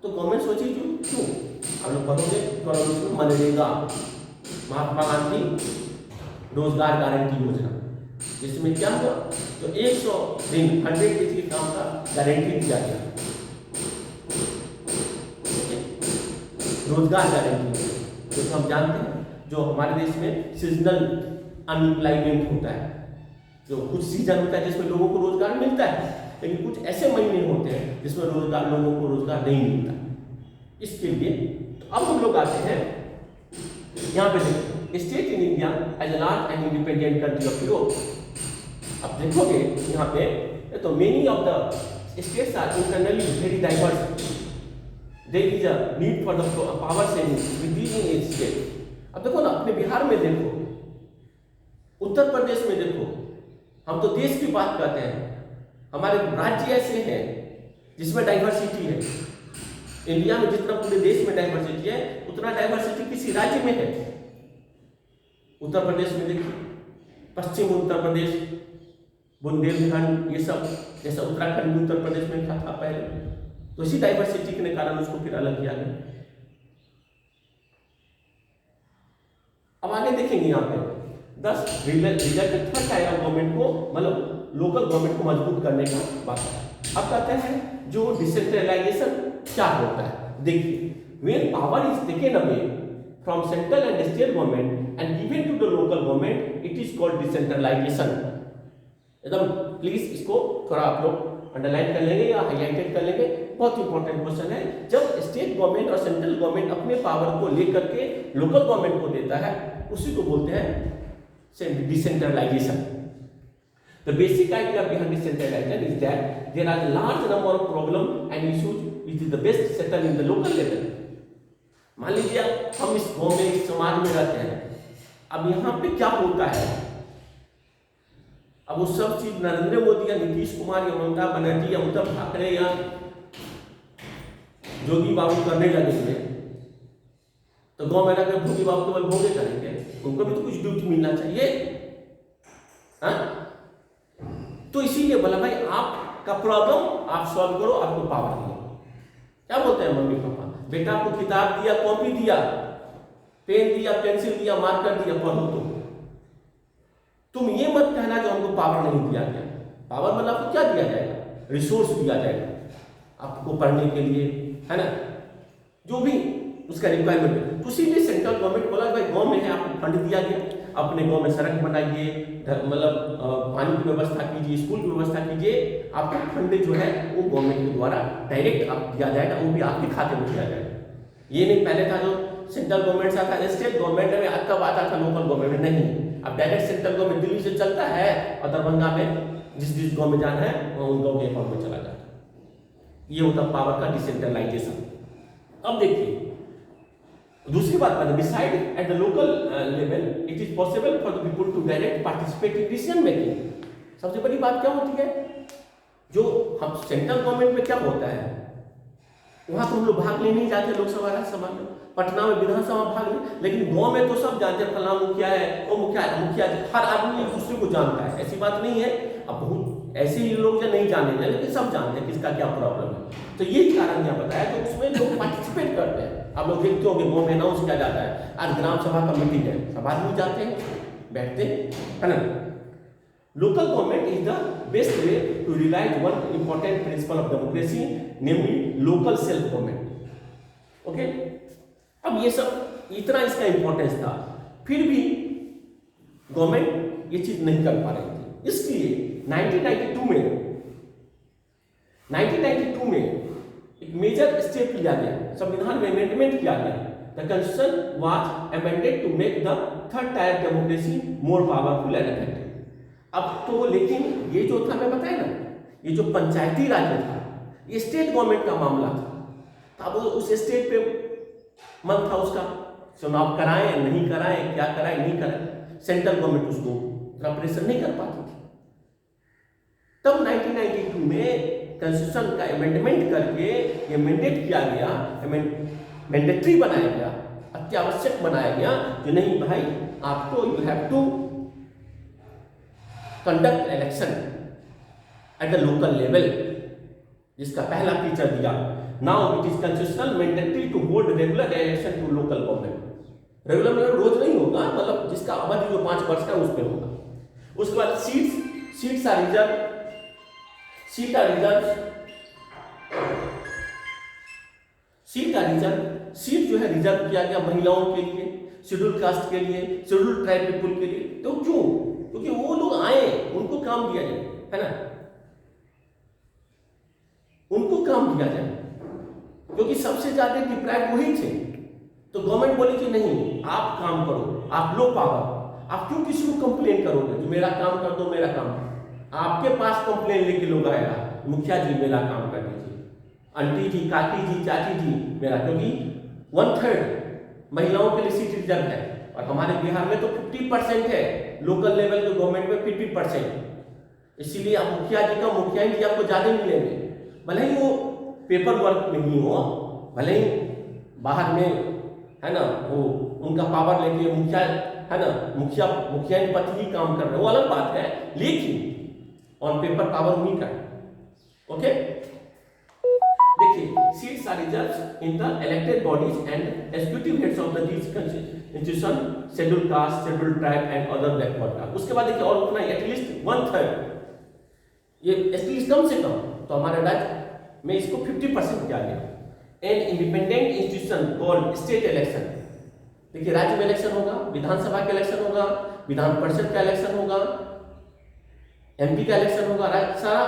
तो गवर्नमेंट सोची क्यों हम लोग पढ़ोगे मनरेगा, महात्मा गांधी रोजगार गारंटी योजना, जिसमें क्या हुआ तो 100 दिन 100 डेज के काम का गारंटी दिया गया, रोजगार गारंटी। तो हम जानते हैं जो हमारे देश में सीजनल अनएम्प्लॉयमेंट होता है, जो कुछ सीजन होता है जिसमें लोगों को रोजगार मिलता है, लेकिन कुछ ऐसे महीने होते हैं जिसमें रोजगार लोगों को रोजगार नहीं मिलता। इसके लिए तो अब हम लोग आते हैं यहाँ पे देखो state in India as a large and independent country of Europe. अब देखोगे यहाँ पे तो many of the states are internally very diverse, there is a need for the power sharing within each state. अब देखो ना अपने बिहार में देखो, उत्तर प्रदेश में देखो, हम तो देश की बात करते हैं, हमारे राज्य ऐसे हैं जिसमें डाइवर्सिटी है। इंडिया में जितना पूरे देश में डाइवर्सिटी है उतना डाइवर्सिटी किसी राज्य में है। उत्तर प्रदेश में देखिए, पश्चिम उत्तर प्रदेश, बुंदेलखंड, ये सब जैसा उत्तराखंड भी उत्तर प्रदेश में था पहले, तो इसी डाइवर्सिटी के कारण उसको फिर अलग किया गया। अब आगे देखेंगे यहाँ पे 10 related third type of government को, मतलब लोकल गवर्नमेंट को मजबूत करने का बात है। अब कहते हैं जो डिसेंट्रलाइजेशन क्या होता है, देखिए when power is taken away from central and state government and given to the local government, it is called decentralisation. एकदम प्लीज इसको थोड़ा आप लोग अंडरलाइन कर लेंगे या हाईलाइटेड कर लेंगे, बहुत इंपॉर्टेंट क्वेश्चन है। जब स्टेट गवर्नमेंट और सेंट्रल गवर्नमेंट अपने पावर को लेकर के लोकल गवर्नमेंट को देता है उसी को बोलते हैं decentralisation. The basic idea behind decentralization is that there are a large number of problems and issues which is the best settled in the local level. मान लीजिए हम इस गांव में, इस समाज में रहते हैं, अब यहाँ पे क्या होता है, अब वो सब चीज नरेंद्र मोदी या नीतीश कुमार या ममता बनर्जी या उद्धव ठाकरे या जोगी बाबू करने लगेंगे तो गांव में रहकर जोगी बाबू केवल भोगे करेंगे, उनको भी तो कुछ ड्यूटी मिलना चाहिए। हाँ, तो इसीलिए बोला भाई आपका प्रॉब्लम आप सॉल्व करो, आपको पावर दिया। क्या बोलते हैं मम्मी पापा, बेटा आपको किताब दिया, कॉपी दिया, पेन दिया, पेंसिल दिया, मार्कर दिया, पढ़ो। तो तुम ये मत कहना कि हमको पावर नहीं दिया गया। पावर मतलब आपको क्या दिया जाएगा, रिसोर्स दिया जाएगा आपको पढ़ने के लिए, है ना, जो भी उसका रिक्वायरमेंट है। तो इसीलिए सेंट्रल गवर्नमेंट बोला भाई गांव में है आपको फंड दिया गया, अपने गांव में सड़क बनाइए, मतलब पानी की व्यवस्था कीजिए, स्कूल की व्यवस्था कीजिए, आपको फंड जो है वो गवर्नमेंट के द्वारा डायरेक्ट आप दिया जाएगा, वो भी आपके खाते में दिया जाएगा। ये नहीं पहले था जो सेंट्रल गवर्नमेंट से आता, स्टेट गवर्नमेंट में कब आता था, लोकल गवर्नमेंट में नहीं। अब डायरेक्ट सेंट्रल गवर्नमेंट दिल्ली से चलता है और दरभंगा में जिस गाँव में जाना है उन गाँव के अकाउंट में चला जाता है। ये होता पावर का डिसेंट्रलाइजेशन। अब देखिए दूसरी बात बता, decide at the local level it is possible for the people to direct participate in decision making. सबसे बड़ी बात क्या होती है, जो हम सेंट्रल गवर्नमेंट में क्या होता है, वहां तो हम लोग भाग लेने नहीं जाते, लोकसभा राज्यसभा में, पटना में विधानसभा भाग ले, लेकिन गांव में तो सब जानते हैं फलाना मुखिया है, वो मुखिया हर आदमी एक दूसरे को जानता है, ऐसी बात नहीं है। अब बहुत ऐसे ही लोग जो नहीं जाने, लेकिन सब जानते हैं किसका क्या प्रॉब्लम है। तो यही कारण यहाँ बताया, तो उसमें लोग पार्टिसिपेट करते हैं। आप लोग देखते होंगे गाँव में अनाउंस किया जाता है, आज ग्राम सभा का मीटिंग है, सब आदमी जाते हैं, बैठते है ना। Local government is the best way to realise one important principle of democracy, namely local self government. Okay, अब ये सब इतना इसका इंपॉर्टेंस था, फिर भी गवर्नमेंट ये चीज नहीं कर पा रही थी। इसलिए 1992 में एक मेजर स्टेप लिया गया, संविधान में अमेंडमेंट किया गया। The constitution was amended to make the third tier democracy more powerful and effective. अब तो लेकिन ये जो था मैं बताया ना, ये जो पंचायती राज था, ये स्टेट गवर्नमेंट का मामला था। अब उस स्टेट पे मन था उसका, चुनाव कराएं नहीं कराएं, क्या कराएं नहीं कराएं, सेंट्रल गवर्नमेंट उसको इतना प्रेशर नहीं कर पाती थी। तब 1992 में कॉन्स्टिट्यूशन का अमेंडमेंट करके ये मैंडेट किया गया, मैंडेटरी बनाया गया, अत्यावश्यक बनाया गया कि नहीं भाई आपको you have to conduct election at the local level, जिसका पहला फीचर दिया। Now it is constitutional mandatory to hold regular election to local government. Regular मतलब रोज नहीं होगा, मतलब जिसका अवधि जो 5 वर्ष का उस पर होगा। उसके बाद सीट्स आर रिजर्व, सीट जो है रिजर्व किया गया महिलाओं के लिए, शेड्यूल कास्ट के लिए, शेड्यूल ट्राइब पीपुल के लिए। तो क्यों? क्योंकि वो लोग आए, उनको काम दिया जाए, है ना, उनको काम दिया जाए, क्योंकि सबसे ज्यादा डिप्राइव वही थे। तो गवर्नमेंट बोली कि नहीं आप काम करो, आप लो पावर, आप क्यों किसी को कंप्लेन करोगे कि मेरा काम कर दो, मेरा काम। आपके पास कंप्लेन लेके लोग आएगा, मुखिया जी मेरा काम कर दीजिए, आंटी जी, काकी जी, चाची जी मेरा, क्योंकि 1/3 महिलाओं के लिए सीट रिजर्व है। और हमारे बिहार में तो 50% है, लोकल लेवल के गवर्नमेंट में 50%। इसीलिए आप मुखिया जी आपको ज्यादा मिलेंगे, भले ही वो पेपर वर्क में ही हो, भले ही बाहर में है ना वो उनका पावर लेके मुखिया है ना, मुखिया पति ही काम कर रहे हैं, वो अलग बात है, लेकिन ऑन पेपर पावर उन्हीं का। ओके, देखिए seats are reserved in the elected bodies and executive heads of the these institution, schedule caste, schedule tribe and other backward caste. उसके बाद देखिए और उतना एटलीस्ट 1/3, ये एटलीस्ट कम से कम, तो हमारे राज्य में इसको 50% किया गया। An independent institution called state election. देखिए राज्य में इलेक्शन होगा, विधानसभा का इलेक्शन होगा, विधान परिषद का इलेक्शन होगा, एमपी का इलेक्शन होगा, सारा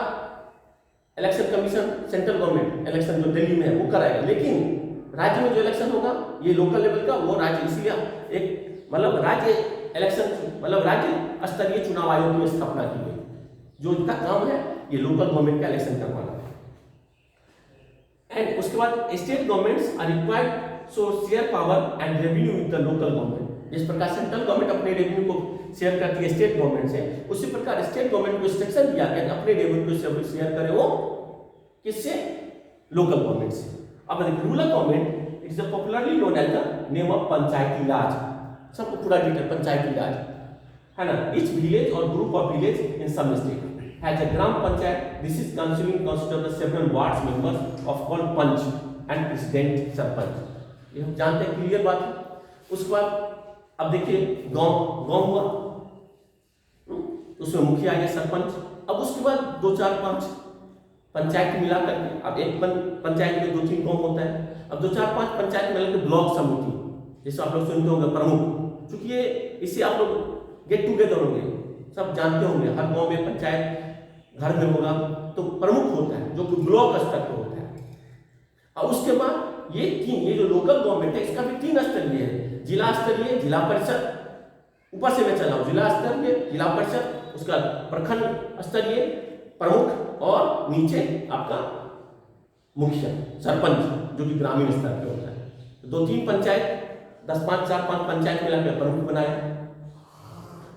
election commission central government election जो दिल्ली में है वो कराएगा। लेकिन राज्य में जो इलेक्शन होगा ये लोकल लेवल का, वो राज्य, इसलिए एक मतलब राज्य इलेक्शन मतलब राज्य स्तरीय चुनाव आयोग की स्थापना की गई, जो इनका काम है ये लोकल गवर्नमेंट का इलेक्शन करवाना है। एंड उसके बाद state governments are required so share power and revenue with the local government. जिस प्रकार सेंट्रल गवर्नमेंट अपने रेवेन्यू को शेयर करती है स्टेट गवर्नमेंट से, उसी प्रकार स्टेट गवर्नमेंट को इंस्ट्रक्शन दिया गया अपने रेवेन्यू को शेयर करे वो किससे, लोकल गवर्नमेंट से। अब rural government is popularly known as the name of panchayati raj. सबको पूरा डिटेल पंचायती राज है ना। ईच विलेज और group of village in some state has a gram panchayat. This is constituting consist of the several wards members of called panch and president sarpanch. ये हम जानते हैं, clear बात है। उसके बाद अब देखिए गांव हुआ, उसमें मुखिया या सरपंच। अब उसके बाद 2, 4, 5 पंचायत मिला करके, अब एक पंचायत में 2-3 गांव होता है, अब 2-4-5 पंचायत मिला के ब्लॉक समिति, जैसे आप लोग सुनते होंगे प्रमुख, क्योंकि ये इससे आप लोग गेट टुगेदर होंगे, सब जानते होंगे, हर गांव में पंचायत घर में होगा तो प्रमुख होता है जो कि ब्लॉक स्तर पर होता है। और उसके बाद ये जो लोकल गवर्नमेंट है इसका भी 3 स्तरीय है, जिला स्तरीय, जिला परिषद, ऊपर से मैं चल रहा हूँ, जिला स्तरीय, जिला परिषद, उसका प्रखंड स्तरीय प्रमुख, और नीचे आपका मुखिया सरपंच जो कि ग्रामीण स्तर पे होता है। 2-3 पंचायत 4-5 पंचायत मिलाकर प्रमुख बनाया,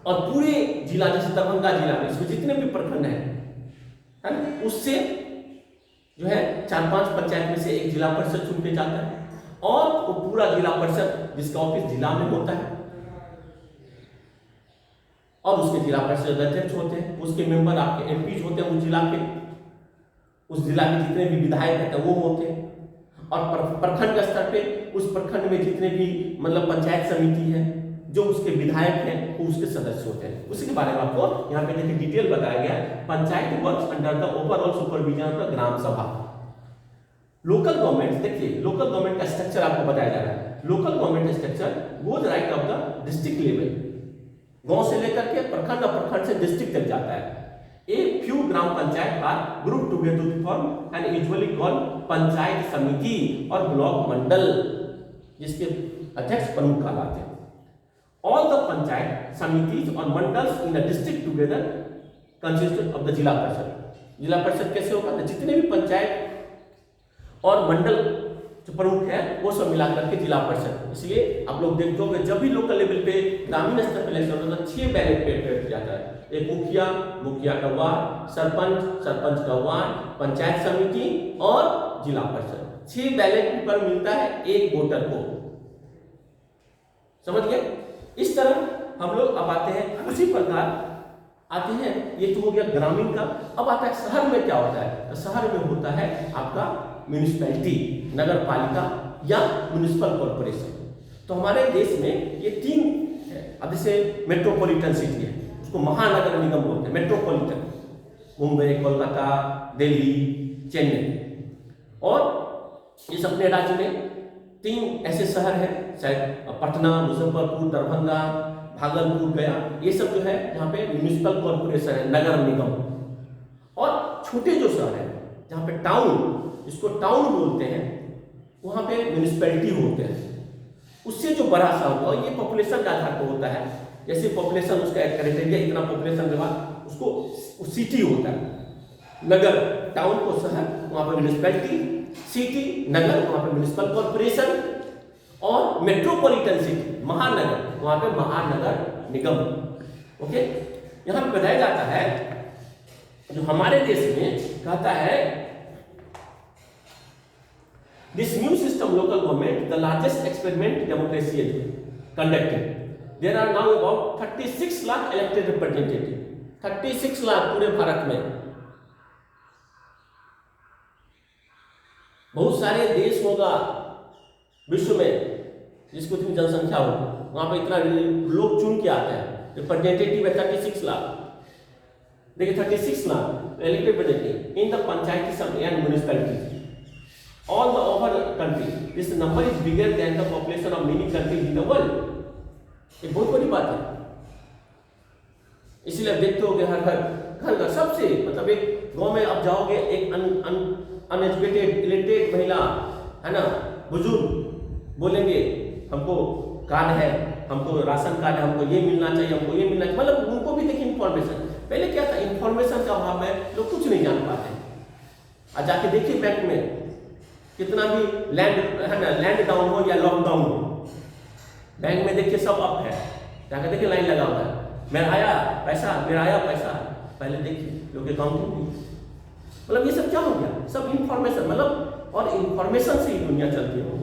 और पूरे जिला जैसे दरभंगा जिला में इसमें जितने भी प्रखंड है ना, उससे जो है 4-5 पंचायत में से एक जिला परिषद चुन के जाता है, और वो पूरा जिला परिषद जिसका ऑफिस जिला में होता है, और उसके जिला परिषद अध्यक्ष होते हैं, उसके मेंबर आपके एमपी होते हैं, उस जिला के जितने भी विधायक हैं वो होते हैं, और प्रखंड स्तर पे उस प्रखंड में जितने भी मतलब पंचायत समिति है जो उसके विधायक हैं वो उसके सदस्य होते हैं। उसी के बारे में आपको यहाँ पे देखिए डिटेल बताया गया है। Panchayat works under the overall supervision of the gram sabha. Local government, देखिए लोकल गवर्नमेंट का स्ट्रक्चर आपको बताया जा रहा है। Local government structure goes right of the district level, गांव से लेकर के प्रखंड और प्रखंड से डिस्ट्रिक्ट तक जाता है। A few gram panchayat are group together to form and usually called panchayat samiti और ब्लॉक मंडल, जिसके अध्यक्ष प्रमुख कहलाते हैं। All the पंचायत समितिज और mandals in the district together consist of the जिला परिषद। जिला परिषद कैसे होगा, तो जितने भी पंचायत और मंडल जो प्रमुख है वो सब मिला करके जिला परिषद। इसलिए आप लोग देखते हो जब भी लोकल लेवल पे ग्रामीण स्तर पर इलेक्शन होता है 6 बैलेट पेपर जाता है, एक मुखिया, मुखिया का वार्ड, सरपंच, सरपंच का वार्ड, पंचायत समिति और जिला परिषद। 6 बैलेट पेपर मिलता है एक वोटर को, समझ गए। इस तरह हम लोग अब आते हैं, उसी प्रकार आते हैं, ये तो हो गया ग्रामीण का। अब आता है शहर में क्या होता है, तो शहर में होता है आपका म्यूनिसिपैलिटी, नगर पालिका या म्यूनिसिपल कॉर्पोरेशन। तो हमारे देश में ये 3 है। अब जैसे मेट्रोपॉलिटन सिटी है, उसको महानगर निगम बोलते हैं, मेट्रोपॉलिटन, मुंबई, कोलकाता, दिल्ली, चेन्नई। और इस अपने राज्य में 3 ऐसे शहर हैं, शायद पटना, मुजफ्फरपुर, दरभंगा, भागलपुर, गया, ये सब जो है यहाँ पे म्यूनिसिपल कॉर्पोरेशन है, नगर निगम। और छोटे जो शहर है जहाँ पे टाउन, इसको टाउन बोलते हैं, वहाँ पे म्यूनिसिपैलिटी होते हैं। उससे जो बड़ा शहर हुआ ये पॉपुलेशन के आधार पर होता है, जैसे पॉपुलेशन उसका एक क्राइटेरिया, इतना पॉपुलेशन के बाद उसको सिटी होता है। नगर, टाउन को शहर, वहाँ पे म्यूनिसिपैलिटी, सिटी नगर, वहाँ पे म्यूनिसिपल कॉर्पोरेशन, और मेट्रोपॉलिटन सिटी महानगर, वहाँ पे महानगर निगम। ओके, यहाँ पे बताया जाता है जो हमारे देश में कहता है this new system local government the largest experiment democracy is conducted. There are now about 36 lakh elected representative. 36 lakh पूरे भारत में। बहुत सारे देश होगा विश्व में जिसको इतनी जनसंख्या होगी, वहां पर इतना लोग चुन के आते हैं। रिप्रेजेंटेटिव है 36 लाख। देखिए 36 lakh elected representative in the panchayat and municipalities all the over country. This number is bigger than the population of many countries in the world. ये बहुत बड़ी बात है। इसलिए आप देखते होगे हर घर घर सबसे, मतलब एक गांव में आप जाओगे, एक अनएजुकेटेड इलिटरेट महिला है ना, बुजुर्ग बोलेंगे हमको कार्ड है, हमको राशन कार्ड है, हमको ये मिलना चाहिए, हमको ये मिलना चाहिए। मतलब उनको भी देखिए इन्फॉर्मेशन, पहले क्या था, इन्फॉर्मेशन का अभाव में लोग कुछ नहीं जान पाते। आज जाके देखिए बैंक में कितना भी लैंड है ना, लैंड डाउन हो या लॉकडाउन हो, बैंक में देखिए सब अप है, जाकर देखिए लाइन लगा हुआ है, मेरा आया पैसा, पहले देखिए लोग अकाउंट नहीं। मतलब ये सब क्या हो गया, सब इन्फॉर्मेशन, मतलब और इन्फॉर्मेशन से ही दुनिया चलती है।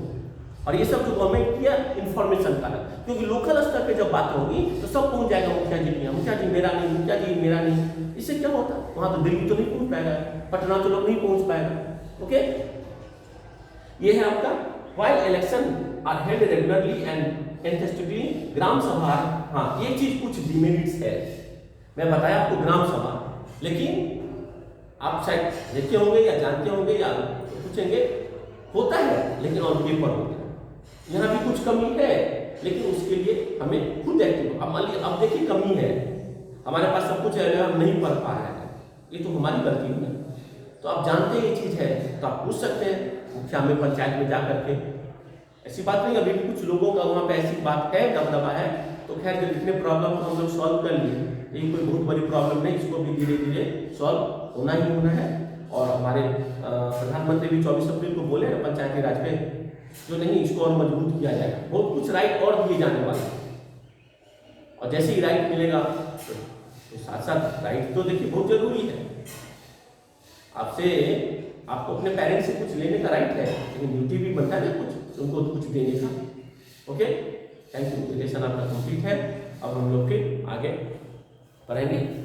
और ये सब जो गवर्नमेंट किया इन्फॉर्मेशन का, क्योंकि लोकल स्तर पे जब बात होगी तो सब पहुंच जाएगा मुखिया जी के यहाँ, मुखिया जी मेरा नहीं, मुखिया जी मेरा नहीं। इससे क्या होता है, वहां तो दिल्ली तो नहीं पहुंच पाएगा, पटना तो लोग नहीं पहुंच पाएगा। ओके, ये है आपका while election are held regularly and intensively gram sabha. हाँ, ये चीज कुछ डिमेरिट्स है, मैं बताया आपको ग्राम सभा, लेकिन आप शायद देखे होंगे या जानते होंगे या पूछेंगे, होता है लेकिन ऑन पेपर होता है। यहाँ भी कुछ कमी है, लेकिन उसके लिए हमें खुद एक्टिव, अब मान लीजिए अब देखिए कमी है, हमारे पास सब कुछ है, हम नहीं पढ़ पा रहे हैं, ये तो हमारी गलती है। तो आप जानते हैं ये चीज़ है तो आप पूछ सकते हैं मुखिया में, पंचायत में जा करके। ऐसी बात नहीं, अभी भी कुछ लोगों का वहाँ पे ऐसी बात है, दबदबा है, तो खैर जो जितने प्रॉब्लम को हम लोग सॉल्व कर लिए, ये कोई बहुत बड़ी प्रॉब्लम नहीं, इसको भी धीरे धीरे सॉल्व होना ही होना है। और हमारे प्रधानमंत्री भी 24 अप्रैल को बोले हैं पंचायती राज पे, जो नहीं इसको और मजबूत किया जाएगा, बहुत कुछ राइट और दिए जाने वाले हैं। और जैसे ही राइट मिलेगा तो साथ साथ राइट तो देखिए बहुत जरूरी है, आपसे आपको अपने पेरेंट्स से कुछ लेने का राइट है, लेकिन ड्यूटी भी बनता है ना कुछ उनको कुछ देने का। ओके, थैंक यू, लेसन आपका कंप्लीट है। अब हम लोग फिर आगे पढ़ेंगे।